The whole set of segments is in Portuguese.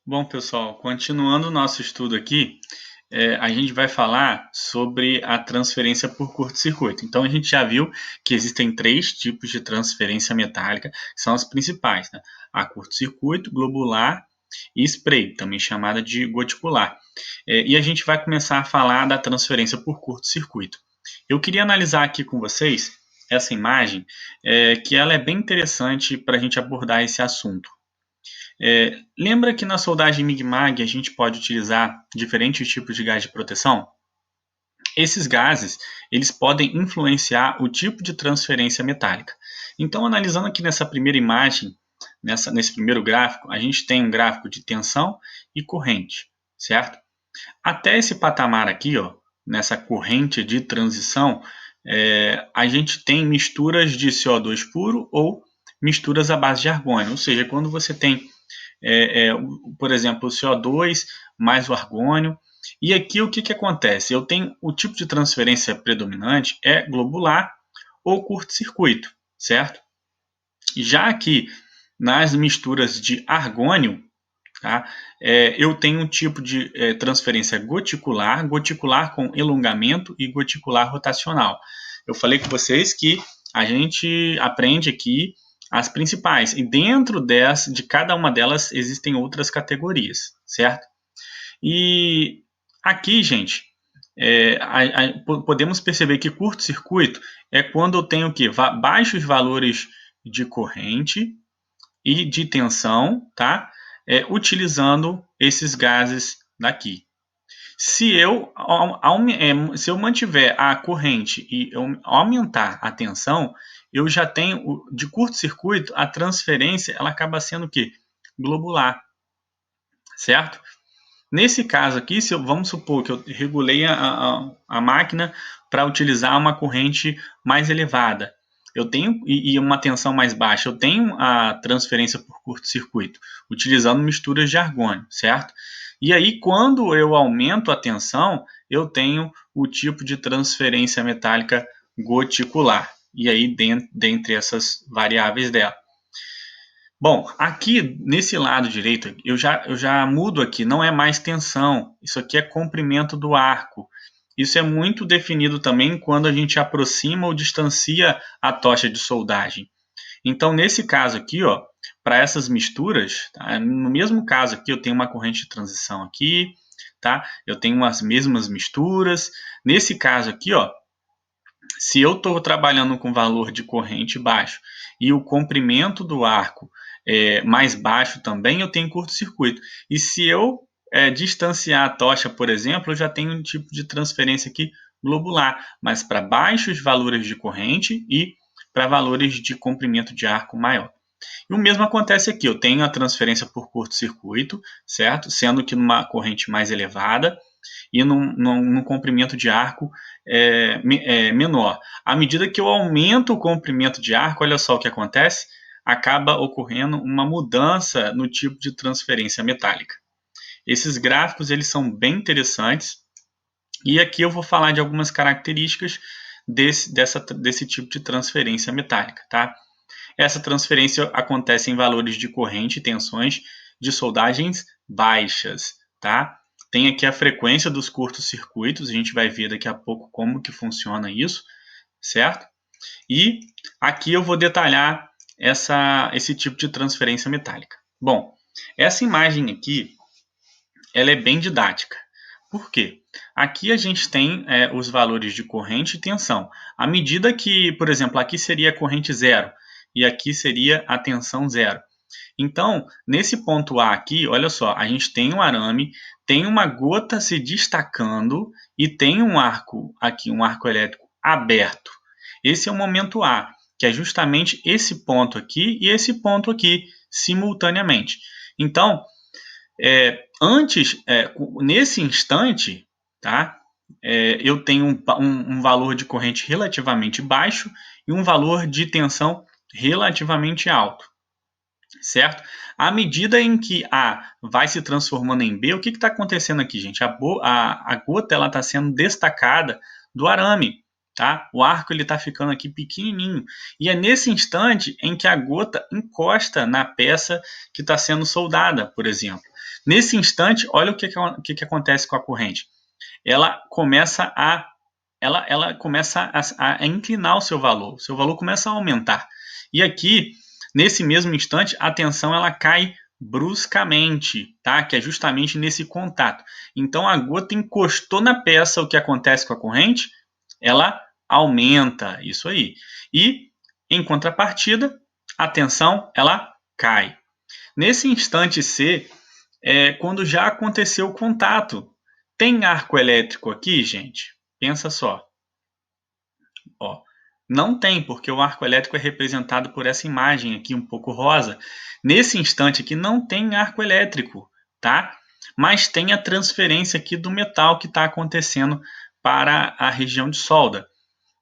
Bom, pessoal, continuando o nosso estudo aqui, a gente vai falar sobre a transferência por curto-circuito. Então, a gente já viu que existem três tipos de transferência metálica, que são as principais, né? A curto-circuito, globular e spray, também chamada de goticular. E a gente vai começar a falar da transferência por curto-circuito. Eu queria analisar aqui com vocês essa imagem, que ela é bem interessante para a gente abordar esse assunto. Lembra que na soldagem MIG-MAG a gente pode utilizar diferentes tipos de gás de proteção? Esses gases, eles podem influenciar o tipo de transferência metálica. Então, analisando aqui nessa primeira imagem, nesse primeiro gráfico, a gente tem um gráfico de tensão e corrente, certo? Até esse patamar aqui, ó, nessa corrente de transição, a gente tem misturas de CO2 puro ou misturas à base de argônio, ou seja, quando você tem por exemplo, o CO2 mais o argônio. E aqui o que acontece? Eu tenho o tipo de transferência predominante é globular ou curto-circuito, certo? Já aqui nas misturas de argônio, tá? Eu tenho um tipo de transferência goticular, goticular com elongamento e goticular rotacional. Eu falei com vocês que a gente aprende aqui as principais, e dentro de cada uma delas existem outras categorias, certo? E aqui, gente, podemos perceber que curto-circuito é quando eu tenho que baixos valores de corrente e de tensão, tá? Utilizando esses gases daqui. Se eu mantiver a corrente e eu aumentar a tensão, eu já tenho de curto-circuito a transferência, ela acaba sendo o quê? Globular, certo? Nesse caso aqui, vamos supor que eu regulei a máquina para utilizar uma corrente mais elevada, eu tenho e uma tensão mais baixa, eu tenho a transferência por curto-circuito, utilizando misturas de argônio, certo? E aí, quando eu aumento a tensão, eu tenho o tipo de transferência metálica goticular. E aí, dentre essas variáveis dela. Bom, aqui nesse lado direito, eu já mudo aqui, não é mais tensão, isso aqui é comprimento do arco. Isso é muito definido também quando a gente aproxima ou distancia a tocha de soldagem. Então, nesse caso aqui, ó, para essas misturas, tá? No mesmo caso aqui, eu tenho uma corrente de transição aqui, tá? Eu tenho as mesmas misturas. Nesse caso aqui, ó, se eu estou trabalhando com valor de corrente baixo e o comprimento do arco mais baixo também, eu tenho curto-circuito. E se eu distanciar a tocha, por exemplo, eu já tenho um tipo de transferência aqui globular, mas para baixos valores de corrente e para valores de comprimento de arco maior. E o mesmo acontece aqui, eu tenho a transferência por curto-circuito, certo? Sendo que numa corrente mais elevada e num comprimento de arco menor. À medida que eu aumento o comprimento de arco, olha só o que acontece, acaba ocorrendo uma mudança no tipo de transferência metálica. Esses gráficos eles são bem interessantes e aqui eu vou falar de algumas características desse tipo de transferência metálica, tá? Essa transferência acontece em valores de corrente e tensões de soldagens baixas, tá? Tem aqui a frequência dos curtos-circuitos, a gente vai ver daqui a pouco como que funciona isso, certo? E aqui eu vou detalhar esse tipo de transferência metálica. Bom, essa imagem aqui, ela é bem didática. Por quê? Aqui a gente tem os valores de corrente e tensão. À medida que, por exemplo, aqui seria a corrente zero e aqui seria a tensão zero. Então, nesse ponto A aqui, olha só, a gente tem um arame, tem uma gota se destacando e tem um arco aqui, um arco elétrico aberto. Esse é o momento A, que é justamente esse ponto aqui e esse ponto aqui, simultaneamente. Então, nesse instante, tá? Eu tenho um valor de corrente relativamente baixo e um valor de tensão relativamente alto, certo? À medida em que A vai se transformando em B, o que está acontecendo aqui, gente? A gota está sendo destacada do arame, tá? O arco está ficando aqui pequenininho. E é nesse instante em que a gota encosta na peça que está sendo soldada, por exemplo. Nesse instante, olha o que acontece com a corrente. Ela começa ela começa a inclinar o seu valor começa a aumentar. E aqui, nesse mesmo instante, a tensão ela cai bruscamente, tá? Que é justamente nesse contato. Então a gota encostou na peça, o que acontece com a corrente? Ela aumenta, isso aí. E em contrapartida, a tensão ela cai. Nesse instante C, quando já aconteceu o contato. Tem arco elétrico aqui, gente? Pensa só. Ó, não tem, porque o arco elétrico é representado por essa imagem aqui um pouco rosa. Nesse instante aqui não tem arco elétrico, tá? Mas tem a transferência aqui do metal que está acontecendo para a região de solda.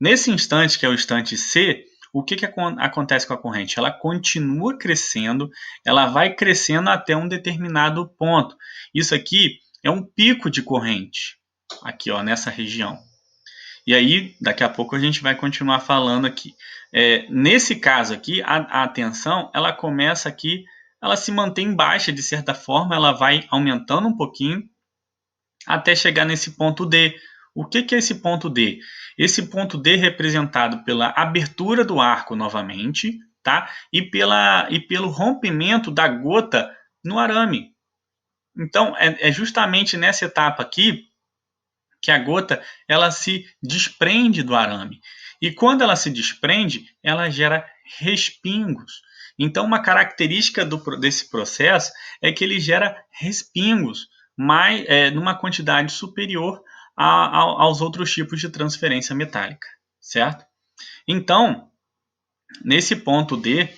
Nesse instante, que é o instante C, o que acontece com a corrente? Ela continua crescendo, ela vai crescendo até um determinado ponto. Isso aqui é um pico de corrente, aqui ó, nessa região. E aí, daqui a pouco a gente vai continuar falando aqui. Nesse caso aqui, a tensão, ela começa aqui, ela se mantém baixa de certa forma, ela vai aumentando um pouquinho, até chegar nesse ponto D. O que é esse ponto D? Esse ponto D é representado pela abertura do arco novamente, tá? E pelo rompimento da gota no arame. Então, é justamente nessa etapa aqui que a gota ela se desprende do arame. E quando ela se desprende, ela gera respingos. Então, uma característica desse processo é que ele gera respingos, numa quantidade superior aos outros tipos de transferência metálica, certo? Então, nesse ponto D,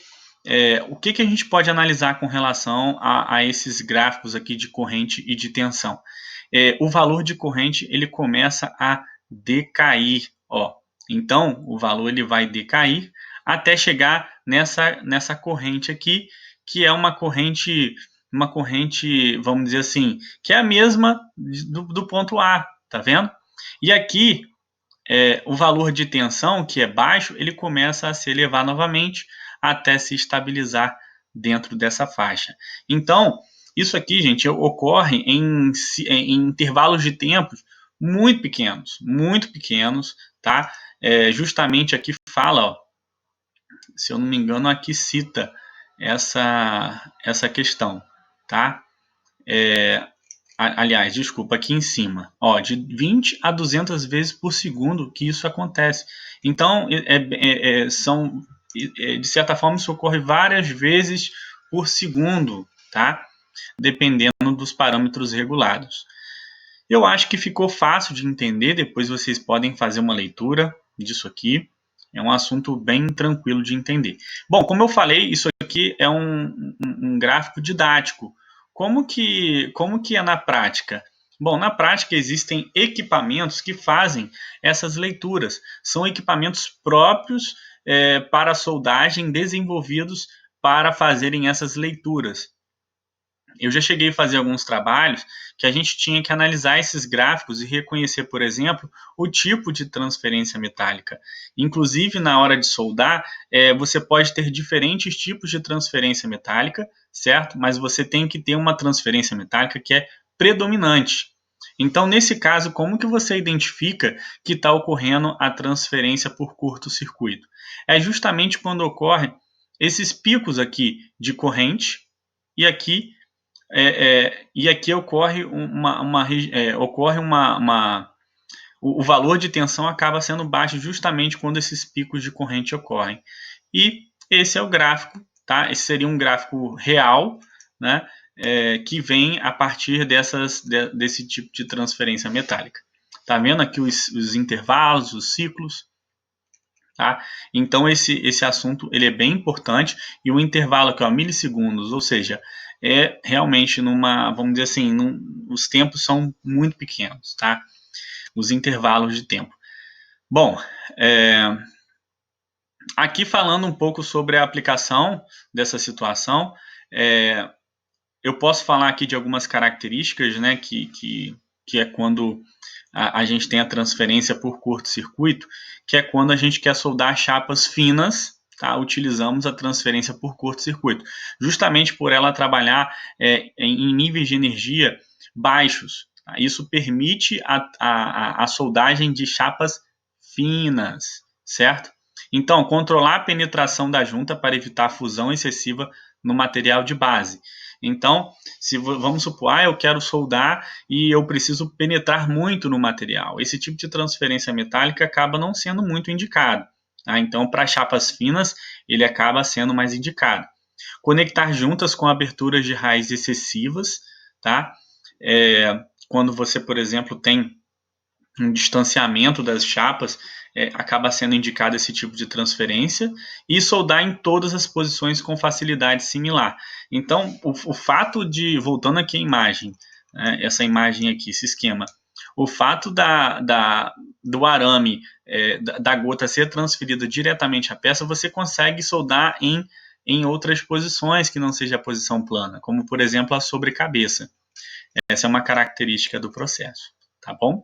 o que a gente pode analisar com relação a esses gráficos aqui de corrente e de tensão? O valor de corrente ele começa a decair, ó. Então, o valor ele vai decair até chegar nessa corrente aqui, que é uma corrente, vamos dizer assim, que é a mesma do ponto A, tá vendo? E aqui, o valor de tensão, que é baixo, ele começa a se elevar novamente até se estabilizar dentro dessa faixa. Então, isso aqui, gente, ocorre em intervalos de tempo muito pequenos, tá? Justamente aqui fala, ó, se eu não me engano, aqui cita essa questão, tá? Aliás, desculpa, aqui em cima, ó, de 20 a 200 vezes por segundo que isso acontece. Então, de certa forma, isso ocorre várias vezes por segundo, tá? Dependendo dos parâmetros regulados. Eu acho que ficou fácil de entender, depois vocês podem fazer uma leitura disso aqui. É um assunto bem tranquilo de entender. Bom, como eu falei, isso aqui é um gráfico didático. Como que é na prática? Bom, na prática existem equipamentos que fazem essas leituras. São equipamentos próprios para soldagem, desenvolvidos para fazerem essas leituras. Eu já cheguei a fazer alguns trabalhos que a gente tinha que analisar esses gráficos e reconhecer, por exemplo, o tipo de transferência metálica. Inclusive, na hora de soldar, você pode ter diferentes tipos de transferência metálica, certo? Mas você tem que ter uma transferência metálica que é predominante. Então, nesse caso, como que você identifica que está ocorrendo a transferência por curto-circuito? É justamente quando ocorrem esses picos aqui de corrente e aqui ocorre o valor de tensão acaba sendo baixo justamente quando esses picos de corrente ocorrem. E esse é o gráfico, tá? Esse seria um gráfico real, né? Que vem a partir desse tipo de transferência metálica. Tá vendo aqui os intervalos, os ciclos? Tá? Então esse assunto ele é bem importante e o intervalo aqui, ó, milissegundos, ou seja, realmente vamos dizer assim, os tempos são muito pequenos, tá? Os intervalos de tempo. Bom, aqui falando um pouco sobre a aplicação dessa situação, eu posso falar aqui de algumas características, né, que é quando a gente tem a transferência por curto-circuito, que é quando a gente quer soldar chapas finas, tá, utilizamos a transferência por curto-circuito, justamente por ela trabalhar em níveis de energia baixos. Tá? Isso permite a soldagem de chapas finas, certo? Então, controlar a penetração da junta para evitar fusão excessiva no material de base. Então, se vamos supor, eu quero soldar e eu preciso penetrar muito no material. Esse tipo de transferência metálica acaba não sendo muito indicado. Tá? Então, para chapas finas, ele acaba sendo mais indicado. Conectar juntas com aberturas de raiz excessivas, tá? Quando você, por exemplo, tem um distanciamento das chapas, acaba sendo indicado esse tipo de transferência, e soldar em todas as posições com facilidade similar. Então, o fato de, voltando aqui a imagem, essa imagem aqui, esse esquema, o fato do arame, da gota ser transferida diretamente à peça, você consegue soldar em outras posições que não seja a posição plana, como, por exemplo, a sobrecabeça. Essa é uma característica do processo, tá bom?